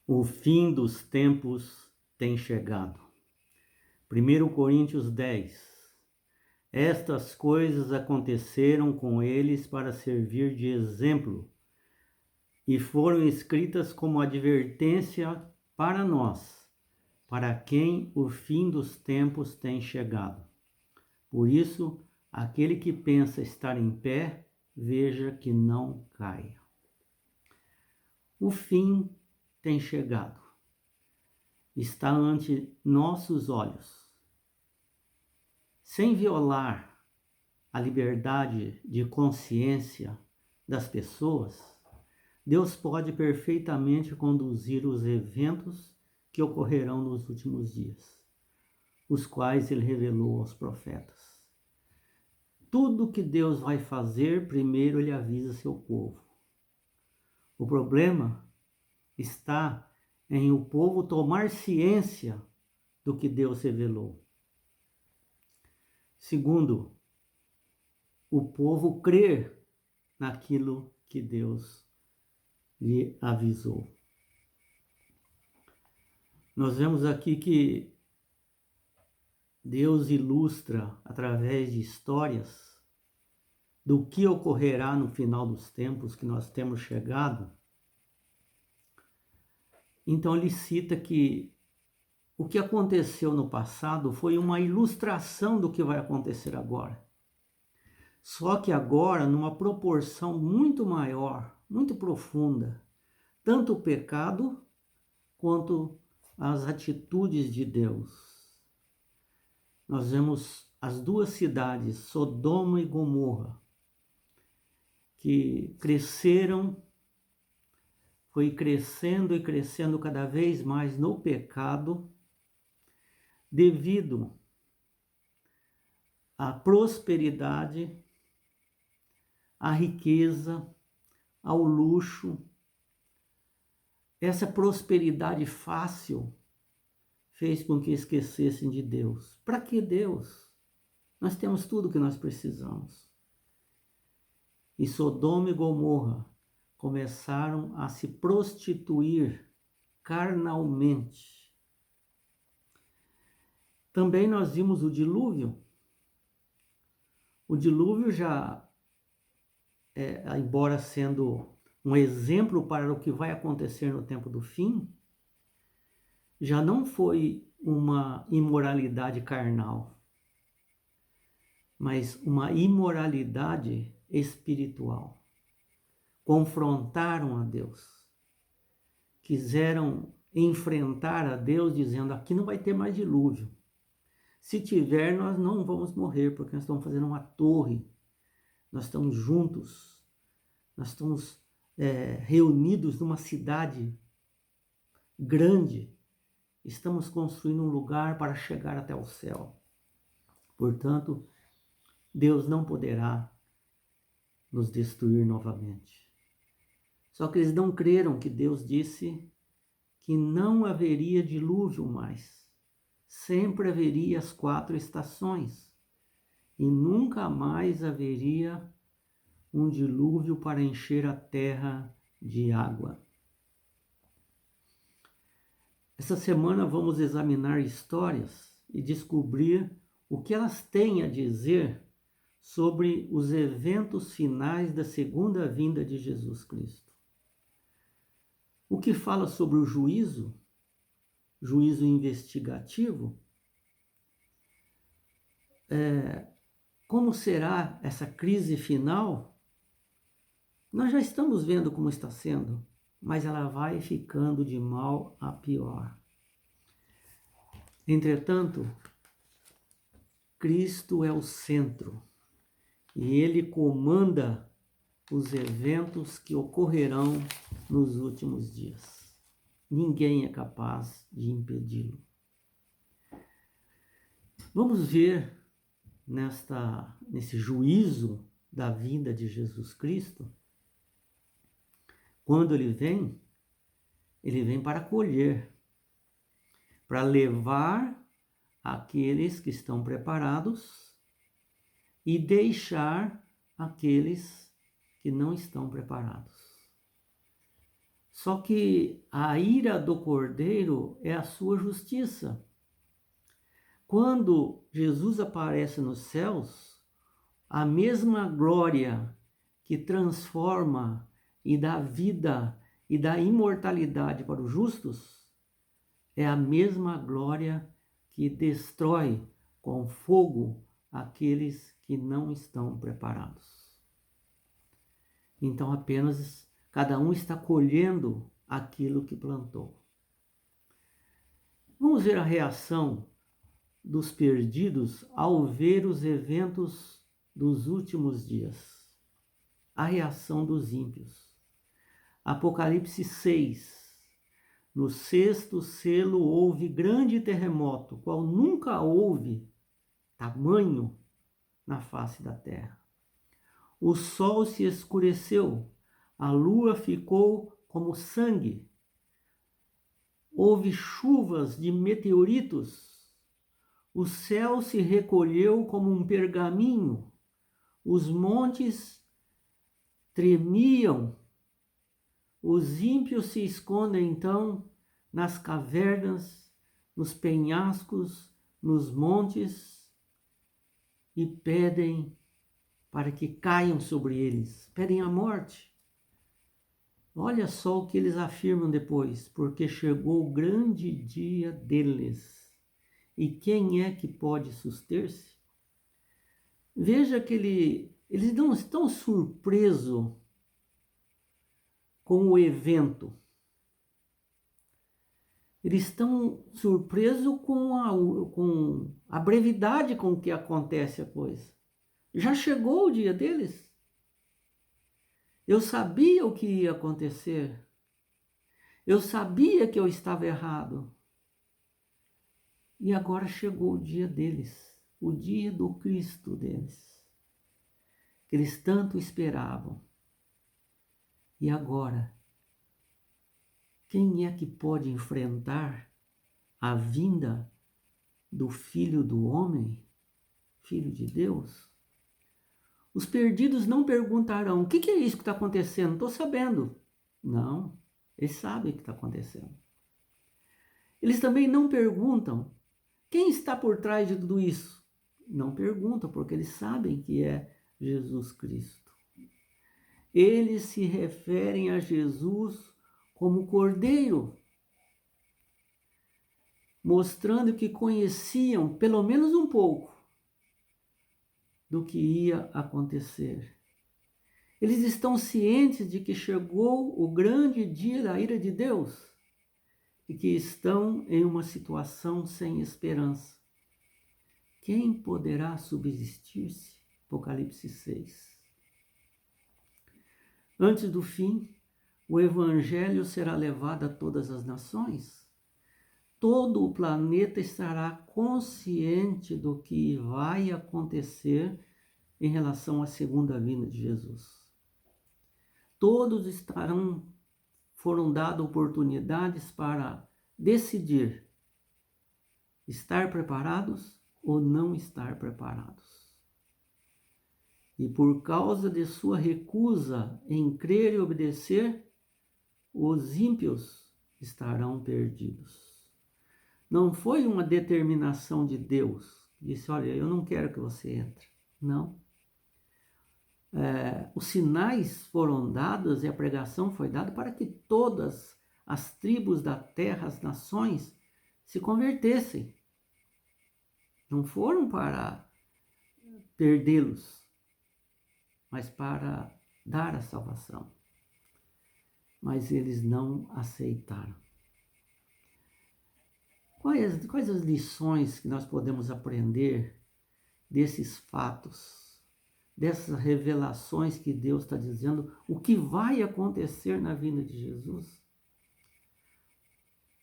O fim dos tempos tem chegado. 1 Coríntios 10. Estas coisas aconteceram com eles para servir de exemplo e foram escritas como advertência para nós, para quem o fim dos tempos tem chegado. Por isso, aquele que pensa estar em pé, veja que não caia. O fim tem chegado. Está ante nossos olhos. Sem violar a liberdade de consciência das pessoas, Deus pode perfeitamente conduzir os eventos que ocorrerão nos últimos dias, os quais Ele revelou aos profetas. Tudo que Deus vai fazer, primeiro Ele avisa seu povo. O problema está em o povo tomar ciência do que Deus revelou. Segundo, o povo crer naquilo que Deus lhe avisou. Nós vemos aqui que Deus ilustra através de histórias do que ocorrerá no final dos tempos que nós temos chegado. Então ele cita que o que aconteceu no passado foi uma ilustração do que vai acontecer agora. Só que agora, numa proporção muito maior, muito profunda, tanto o pecado quanto as atitudes de Deus. Nós vemos as duas cidades, Sodoma e Gomorra, que cresceram, foi crescendo e crescendo cada vez mais no pecado, devido à prosperidade, à riqueza, ao luxo. Essa prosperidade fácil fez com que esquecessem de Deus. Para que Deus? Nós temos tudo o que nós precisamos. E Sodoma e Gomorra começaram a se prostituir carnalmente. Também nós vimos o dilúvio. O dilúvio já, embora sendo um exemplo para o que vai acontecer no tempo do fim, já não foi uma imoralidade carnal, mas uma imoralidade espiritual. Confrontaram a Deus, quiseram enfrentar a Deus dizendo, aqui não vai ter mais dilúvio. Se tiver, nós não vamos morrer, porque nós estamos fazendo uma torre, nós estamos juntos, nós estamos reunidos numa cidade grande, estamos construindo um lugar para chegar até o céu. Portanto, Deus não poderá nos destruir novamente. Só que eles não creram que Deus disse que não haveria dilúvio mais. Sempre haveria as 4 estações e nunca mais haveria um dilúvio para encher a terra de água. Essa semana vamos examinar histórias e descobrir o que elas têm a dizer sobre os eventos finais da segunda vinda de Jesus Cristo. O que fala sobre o juízo investigativo, como será essa crise final? Nós já estamos vendo como está sendo, mas ela vai ficando de mal a pior. Entretanto, Cristo é o centro e Ele comanda os eventos que ocorrerão nos últimos dias. Ninguém é capaz de impedi-lo. Vamos ver nesse juízo da vinda de Jesus Cristo. Quando ele vem para colher, para levar aqueles que estão preparados e deixar aqueles que não estão preparados. Só que a ira do Cordeiro é a sua justiça. Quando Jesus aparece nos céus, a mesma glória que transforma e dá vida e dá imortalidade para os justos é a mesma glória que destrói com fogo aqueles que não estão preparados. Então apenas cada um está colhendo aquilo que plantou. Vamos ver a reação dos perdidos ao ver os eventos dos últimos dias. A reação dos ímpios. Apocalipse 6. No sexto selo houve grande terremoto, qual nunca houve tamanho na face da terra. O sol se escureceu, a lua ficou como sangue. Houve chuvas de meteoritos. O céu se recolheu como um pergaminho. Os montes tremiam. Os ímpios se escondem então nas cavernas, nos penhascos, nos montes e pedem para que caiam sobre eles, pedem a morte. Olha só o que eles afirmam depois, porque chegou o grande dia deles. E quem é que pode suster-se? Veja que eles não estão surpresos com o evento. Eles estão surpresos com a brevidade com que acontece a coisa. Já chegou o dia deles. Eu sabia o que ia acontecer. Eu sabia que eu estava errado. E agora chegou o dia deles, o dia do Cristo deles, que eles tanto esperavam. E agora, quem é que pode enfrentar a vinda do Filho do Homem, Filho de Deus? Os perdidos não perguntarão: o que é isso que está acontecendo? Estou sabendo. Não, eles sabem o que está acontecendo. Eles também não perguntam: quem está por trás de tudo isso? Não perguntam, porque eles sabem que é Jesus Cristo. Eles se referem a Jesus como Cordeiro, mostrando que conheciam pelo menos um pouco do que ia acontecer. Eles estão cientes de que chegou o grande dia da ira de Deus e que estão em uma situação sem esperança. Quem poderá subsistir-se? Apocalipse 6. Antes do fim, o evangelho será levado a todas as nações. Todo o planeta estará consciente do que vai acontecer em relação à segunda vinda de Jesus. Todos foram dadas oportunidades para decidir estar preparados ou não estar preparados. E por causa de sua recusa em crer e obedecer, os ímpios estarão perdidos. Não foi uma determinação de Deus, que disse: olha, eu não quero que você entre. Não. Os sinais foram dados e a pregação foi dada para que todas as tribos da terra, as nações, se convertessem. Não foram para perdê-los, mas para dar a salvação. Mas eles não aceitaram. Quais as lições que nós podemos aprender desses fatos, dessas revelações que Deus está dizendo, o que vai acontecer na vinda de Jesus?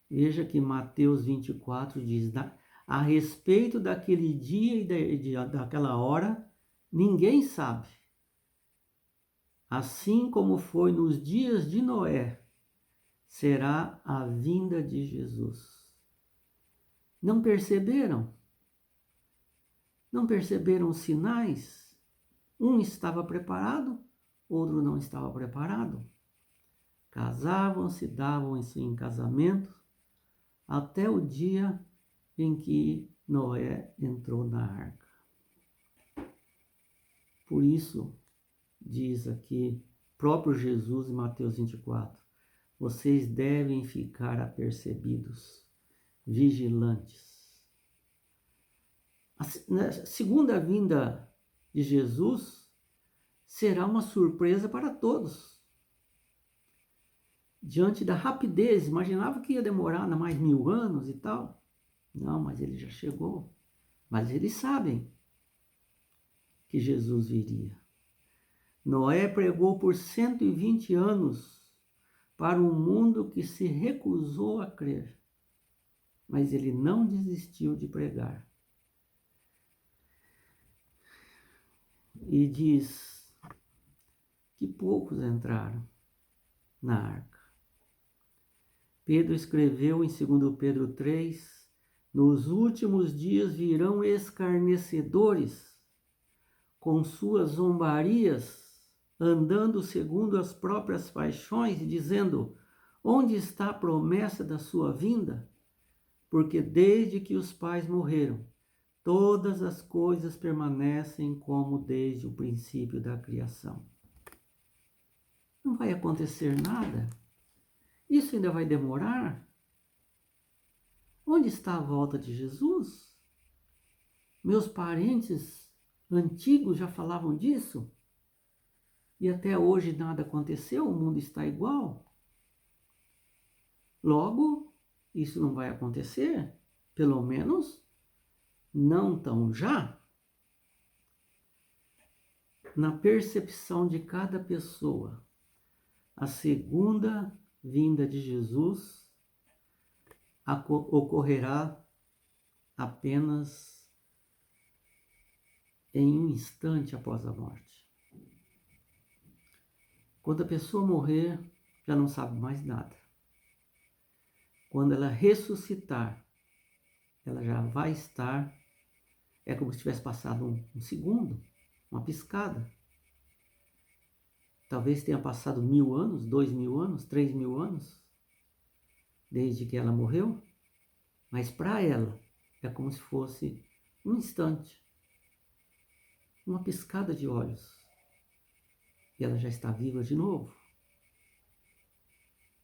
Veja que Mateus 24 diz: a respeito daquele dia e daquela hora, ninguém sabe. Assim como foi nos dias de Noé, será a vinda de Jesus. Não perceberam? Não perceberam os sinais? Um estava preparado, outro não estava preparado. casavam-se, davam-se em casamento, até o dia em que Noé entrou na arca. Por isso, diz aqui próprio Jesus em Mateus 24, vocês devem ficar apercebidos, vigilantes. Na segunda vinda de Jesus será uma surpresa para todos. Diante da rapidez, imaginava que ia demorar mais 1000 anos e tal. Não, mas ele já chegou. Mas eles sabem que Jesus viria. Noé pregou por 120 anos para um mundo que se recusou a crer. Mas ele não desistiu de pregar. E diz que poucos entraram na arca. Pedro escreveu em 2 Pedro 3, nos últimos dias virão escarnecedores, com suas zombarias, andando segundo as próprias paixões, dizendo, onde está a promessa da sua vinda? Porque desde que os pais morreram, todas as coisas permanecem como desde o princípio da criação. Não vai acontecer nada. Isso ainda vai demorar? Onde está a volta de Jesus? Meus parentes antigos já falavam disso? E até hoje nada aconteceu, o mundo está igual? Logo, isso não vai acontecer, pelo menos não tão já. Na percepção de cada pessoa, a segunda vinda de Jesus ocorrerá apenas em um instante após a morte. Quando a pessoa morrer, já não sabe mais nada. Quando ela ressuscitar, ela já vai estar, é como se tivesse passado um segundo, uma piscada. Talvez tenha passado 1000 anos, 2000 anos, 3000 anos, desde que ela morreu, mas para ela é como se fosse um instante, uma piscada de olhos, e ela já está viva de novo.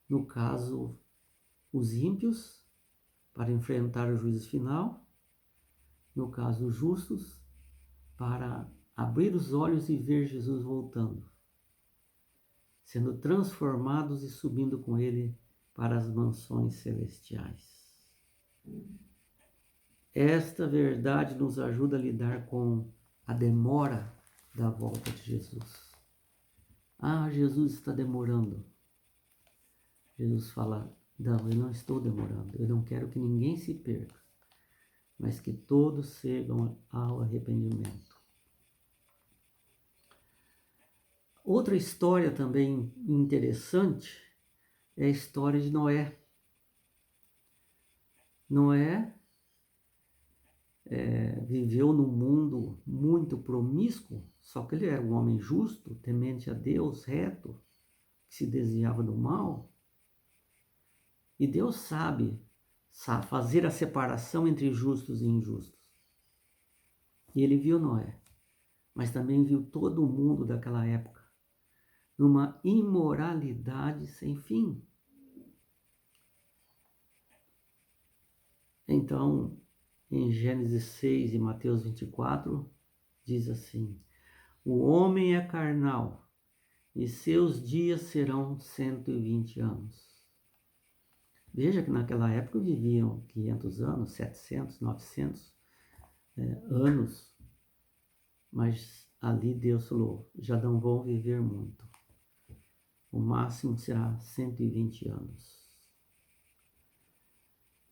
No caso, os ímpios, para enfrentar o juízo final, no caso, os justos, para abrir os olhos e ver Jesus voltando, sendo transformados e subindo com ele para as mansões celestiais. Esta verdade nos ajuda a lidar com a demora da volta de Jesus. Ah, Jesus está demorando. Jesus fala, não, eu não estou demorando, eu não quero que ninguém se perca, mas que todos chegam ao arrependimento. Outra história também interessante é a história de Noé. Noé viveu num mundo muito promíscuo, só que ele era um homem justo, temente a Deus, reto, que se desviava do mal. E Deus sabe fazer a separação entre justos e injustos. E ele viu Noé, mas também viu todo o mundo daquela época, numa imoralidade sem fim. Então, em Gênesis 6 e Mateus 24, diz assim, o homem é carnal, e seus dias serão 120 anos. Veja que naquela época viviam 500 anos, 700, 900 anos, mas ali Deus falou, já não vão viver muito. O máximo será 120 anos.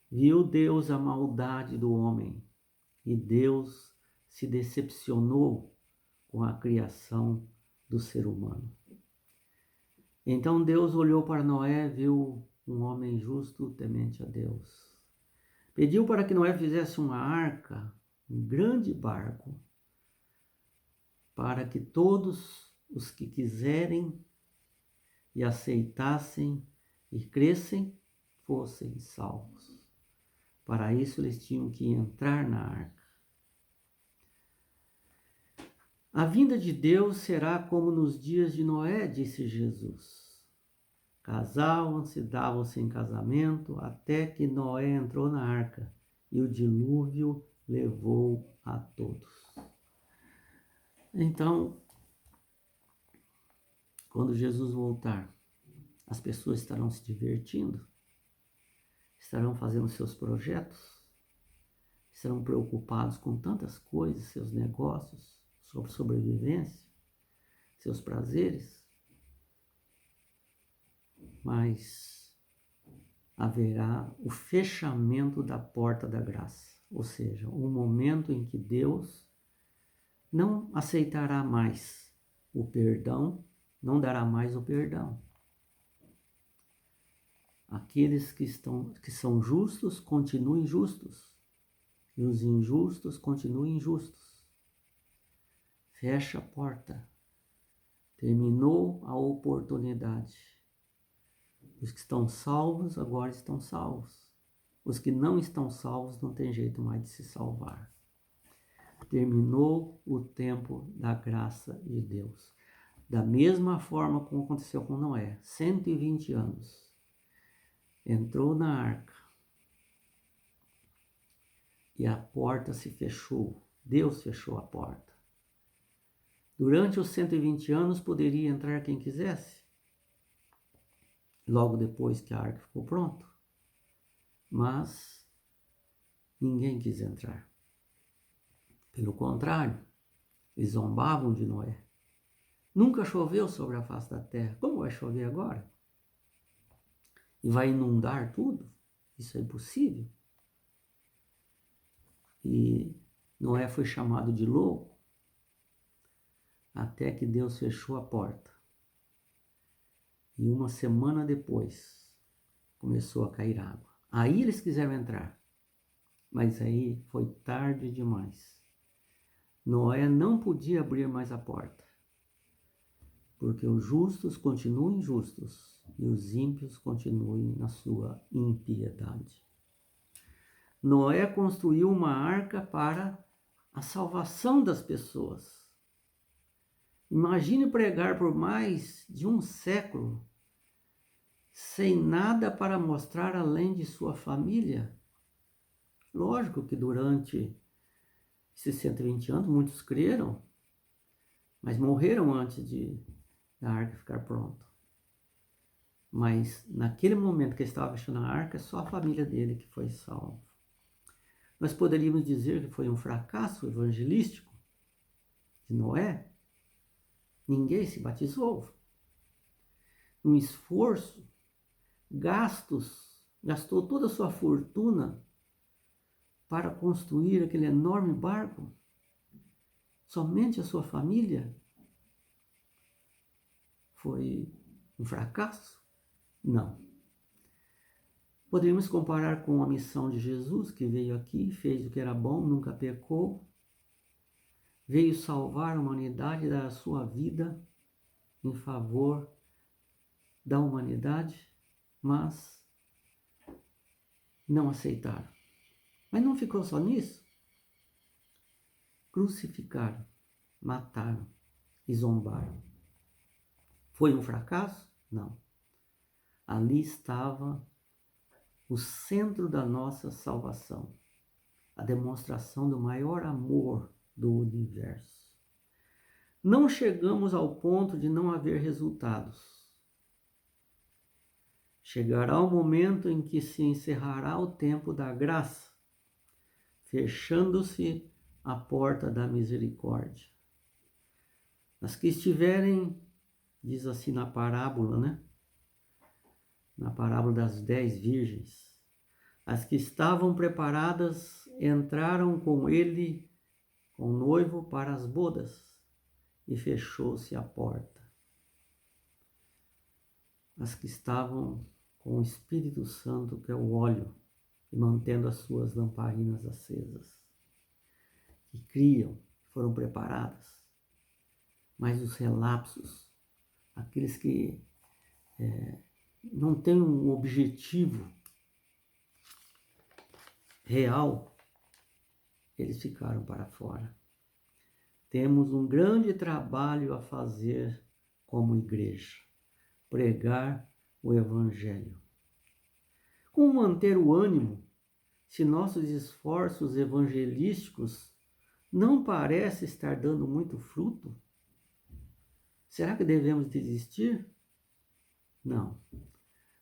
Viu Deus a maldade do homem e Deus se decepcionou com a criação do ser humano. Então Deus olhou para Noé, viu um homem justo, temente a Deus. Pediu para que Noé fizesse uma arca, um grande barco, para que todos os que quiserem e aceitassem e crescem, fossem salvos. Para isso eles tinham que entrar na arca. A vinda de Deus será como nos dias de Noé, disse Jesus. Casavam-se, davam-se em casamento, até que Noé entrou na arca e o dilúvio levou a todos. Então, quando Jesus voltar, as pessoas estarão se divertindo, estarão fazendo seus projetos, estarão preocupados com tantas coisas, seus negócios, sua sobrevivência, seus prazeres, mas haverá o fechamento da porta da graça, ou seja, um momento em que Deus não aceitará mais o perdão, não dará mais o perdão. Aqueles que são justos continuem justos, e os injustos continuem injustos. Fecha a porta. Terminou a oportunidade. Os que estão salvos agora estão salvos. Os que não estão salvos não tem jeito mais de se salvar. Terminou o tempo da graça de Deus. Da mesma forma como aconteceu com Noé, 120 anos. Entrou na arca e a porta se fechou. Deus fechou a porta. Durante os 120 anos poderia entrar quem quisesse, logo depois que a arca ficou pronta, mas ninguém quis entrar. Pelo contrário, eles zombavam de Noé. Nunca choveu sobre a face da terra. Como vai chover agora? E vai inundar tudo? Isso é impossível. E Noé foi chamado de louco até que Deus fechou a porta. E uma semana depois começou a cair água. Aí eles quiseram entrar, mas aí foi tarde demais. Noé não podia abrir mais a porta, porque os justos continuem justos e os ímpios continuem na sua impiedade. Noé construiu uma arca para a salvação das pessoas. Imagine pregar por mais de um século sem nada para mostrar além de sua família. Lógico que durante esses 120 anos muitos creram, mas morreram antes da arca ficar pronta. Mas naquele momento que ele estava fechando a arca, só a família dele que foi salva. Nós poderíamos dizer que foi um fracasso evangelístico de Noé. Ninguém se batizou. Um esforço, gastou toda a sua fortuna para construir aquele enorme barco. Somente a sua família foi um fracasso? Não. Poderíamos comparar com a missão de Jesus, que veio aqui, fez o que era bom, nunca pecou, veio salvar a humanidade, dar a sua vida em favor da humanidade, mas não aceitaram. Mas não ficou só nisso. Crucificaram, mataram e zombaram. Foi um fracasso? Não. Ali estava o centro da nossa salvação, a demonstração do maior amor do universo. Não chegamos ao ponto de não haver resultados. Chegará o momento em que se encerrará o tempo da graça, fechando-se a porta da misericórdia. As que estiverem, diz assim na parábola, né? Na parábola das 10 virgens, as que estavam preparadas entraram com ele, com o noivo, para as bodas, e fechou-se a porta. As que estavam com o Espírito Santo, que é o óleo, e mantendo as suas lamparinas acesas, que criam, foram preparadas. Mas os relapsos, aqueles que não tem um objetivo real, eles ficaram para fora. Temos um grande trabalho a fazer como igreja, pregar o Evangelho. Como manter o ânimo se nossos esforços evangelísticos não parecem estar dando muito fruto? Será que devemos desistir? Não.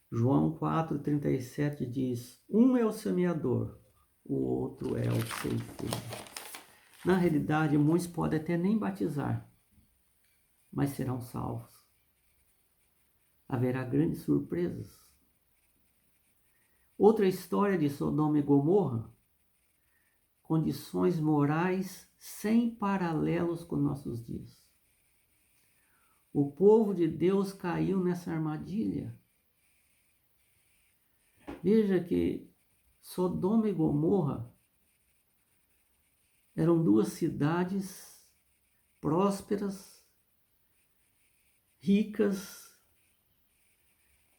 João 4,37 diz: um é o semeador, o outro é o ceifeiro. Na realidade, muitos podem até nem batizar, mas serão salvos. Haverá grandes surpresas. Outra história de Sodoma e Gomorra, condições morais sem paralelos com nossos dias. O povo de Deus caiu nessa armadilha. Veja que Sodoma e Gomorra eram duas cidades prósperas, ricas,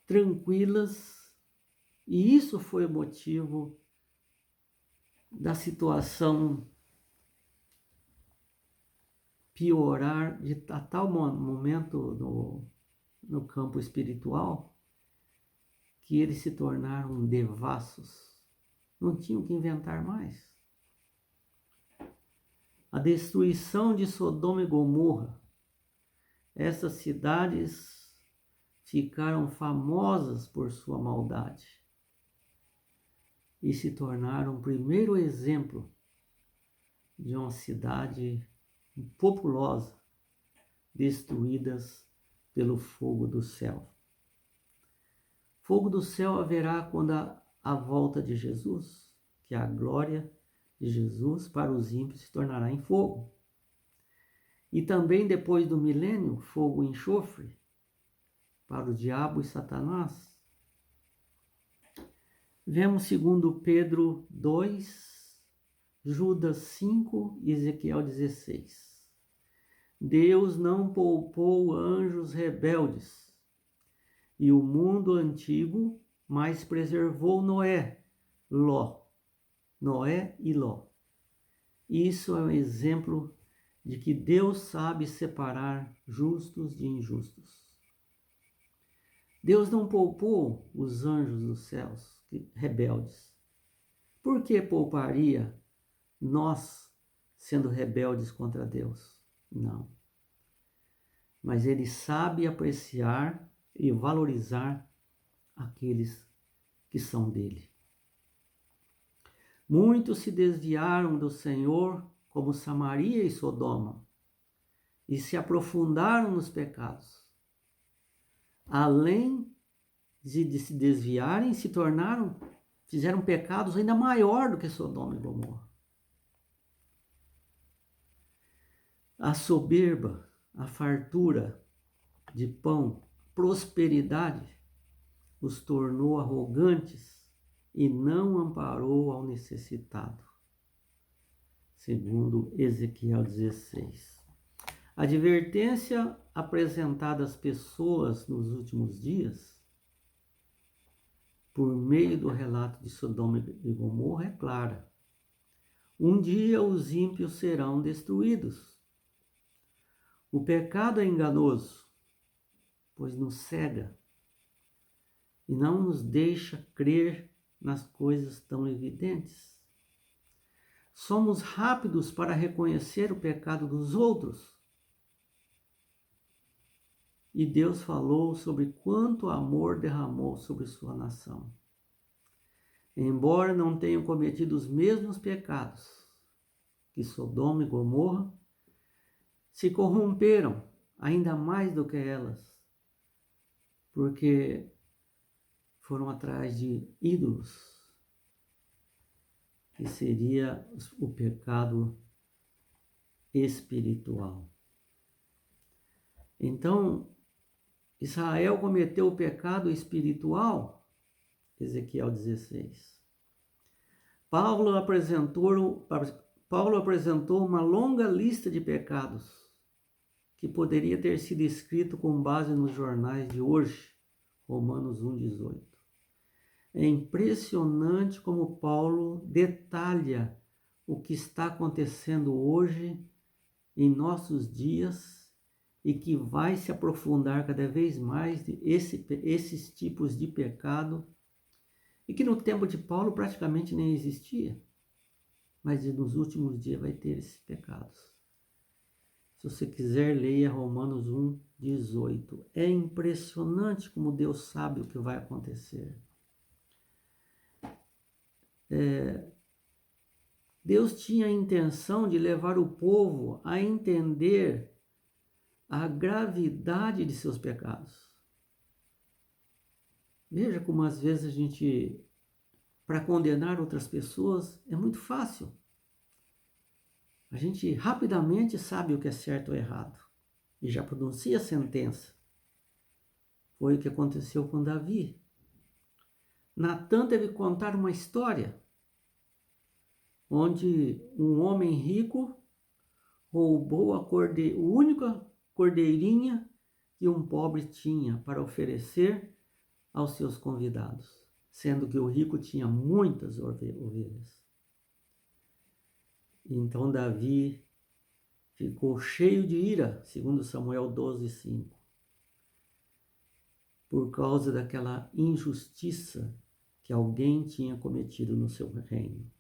tranquilas, e isso foi o motivo da situação piorar a tal momento no campo espiritual que eles se tornaram devassos. Não tinham que inventar mais. A destruição de Sodoma e Gomorra, essas cidades ficaram famosas por sua maldade e se tornaram o primeiro exemplo de uma cidade populosa destruídas pelo fogo do céu. Fogo do céu haverá quando a volta de Jesus, que a glória de Jesus para os ímpios se tornará em fogo. E também depois do milênio, fogo e enxofre para o diabo e Satanás. Vemos segundo Pedro 2, Judas 5 e Ezequiel 16. Deus não poupou anjos rebeldes e o mundo antigo, mas preservou Noé e Ló. Isso é um exemplo de que Deus sabe separar justos de injustos. Deus não poupou os anjos dos céus rebeldes. Por que pouparia nós sendo rebeldes contra Deus? Não. Mas Ele sabe apreciar e valorizar aqueles que são dele. Muitos se desviaram do Senhor, como Samaria e Sodoma, e se aprofundaram nos pecados. Além de se desviarem, fizeram pecados ainda maior do que Sodoma e Gomorra. A soberba, a fartura de pão, prosperidade, os tornou arrogantes e não amparou ao necessitado. Segundo Ezequiel 16. A advertência apresentada às pessoas nos últimos dias, por meio do relato de Sodoma e Gomorra, é clara. Um dia os ímpios serão destruídos. O pecado é enganoso, pois nos cega e não nos deixa crer nas coisas tão evidentes. Somos rápidos para reconhecer o pecado dos outros. E Deus falou sobre quanto amor derramou sobre sua nação. Embora não tenham cometido os mesmos pecados que Sodoma e Gomorra, se corromperam ainda mais do que elas, porque foram atrás de ídolos, que seria o pecado espiritual. Então, Israel cometeu o pecado espiritual, Ezequiel 16. Paulo apresentou uma longa lista de pecados que poderia ter sido escrito com base nos jornais de hoje, Romanos 1,18. É impressionante como Paulo detalha o que está acontecendo hoje, em nossos dias, e que vai se aprofundar cada vez mais esses tipos de pecado, e que no tempo de Paulo praticamente nem existia, mas nos últimos dias vai ter esses pecados. Se você quiser, leia Romanos 1,18. É impressionante como Deus sabe o que vai acontecer. Deus tinha a intenção de levar o povo a entender a gravidade de seus pecados. Veja como às vezes a gente, para condenar outras pessoas, é muito fácil. A gente rapidamente sabe o que é certo ou errado e já pronuncia a sentença. Foi o que aconteceu com Davi. Natan teve que contar uma história onde um homem rico roubou a única cordeirinha que um pobre tinha para oferecer aos seus convidados, sendo que o rico tinha muitas ovelhas. Então Davi ficou cheio de ira, segundo Samuel 12:5, por causa daquela injustiça que alguém tinha cometido no seu reino.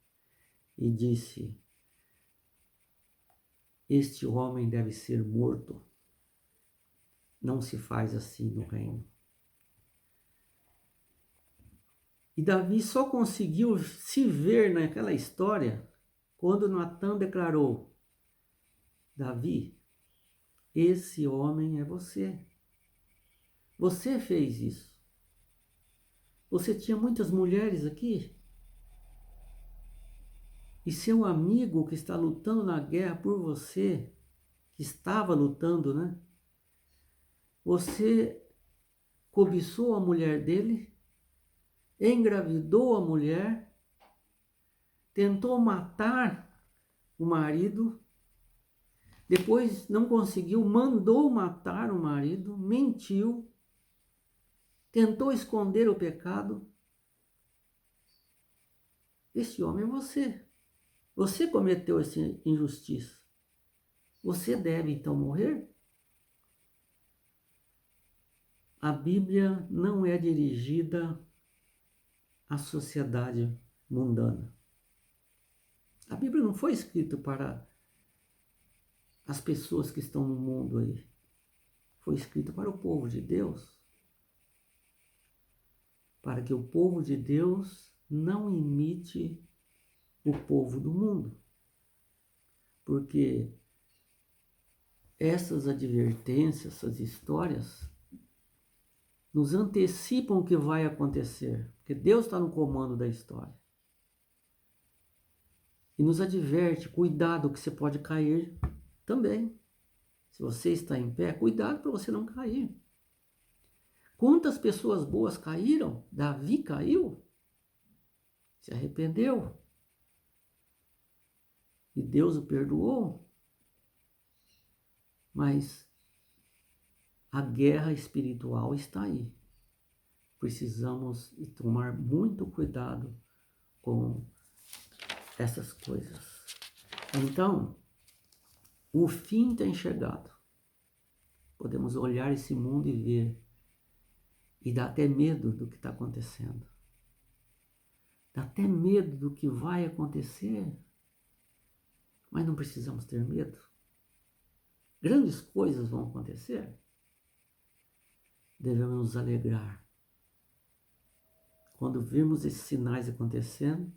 E disse: este homem deve ser morto. Não se faz assim no reino. E Davi só conseguiu se ver naquela história quando Natan declarou: Davi, esse homem é você. Você fez isso. Você tinha muitas mulheres aqui. E seu amigo que está lutando na guerra por você, que estava lutando, né? Você cobiçou a mulher dele, engravidou a mulher, tentou matar o marido, depois não conseguiu, mandou matar o marido, mentiu, tentou esconder o pecado. Esse homem é você. Você cometeu essa injustiça. Você deve então morrer? A Bíblia não é dirigida à sociedade mundana. A Bíblia não foi escrita para as pessoas que estão no mundo aí. Foi escrita para o povo de Deus. Para que o povo de Deus não imite o povo do mundo. Porque essas advertências, essas histórias, nos antecipam o que vai acontecer. Porque Deus está no comando da história. E nos adverte, cuidado que você pode cair também. Se você está em pé, cuidado para você não cair. Quantas pessoas boas caíram? Davi caiu, se arrependeu. E Deus o perdoou. Mas a guerra espiritual está aí. Precisamos tomar muito cuidado com essas coisas. Então, o fim tem chegado. Podemos olhar esse mundo e ver. E dá até medo do que está acontecendo. Dá até medo do que vai acontecer. Mas não precisamos ter medo. Grandes coisas vão acontecer. Devemos nos alegrar. Quando vimos esses sinais acontecendo,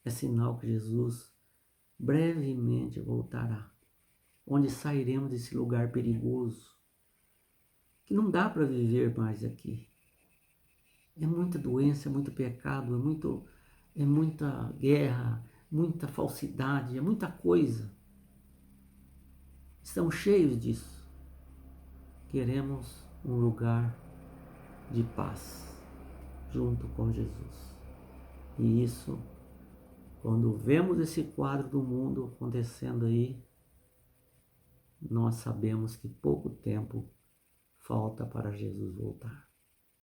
é sinal que Jesus brevemente voltará. Onde sairemos desse lugar perigoso, que não dá para viver mais aqui. É muita doença, é muito pecado, é muita guerra, muita falsidade, é muita coisa. Estamos cheios disso. Queremos um lugar de paz junto com Jesus. E isso, quando vemos esse quadro do mundo acontecendo aí, nós sabemos que pouco tempo falta para Jesus voltar.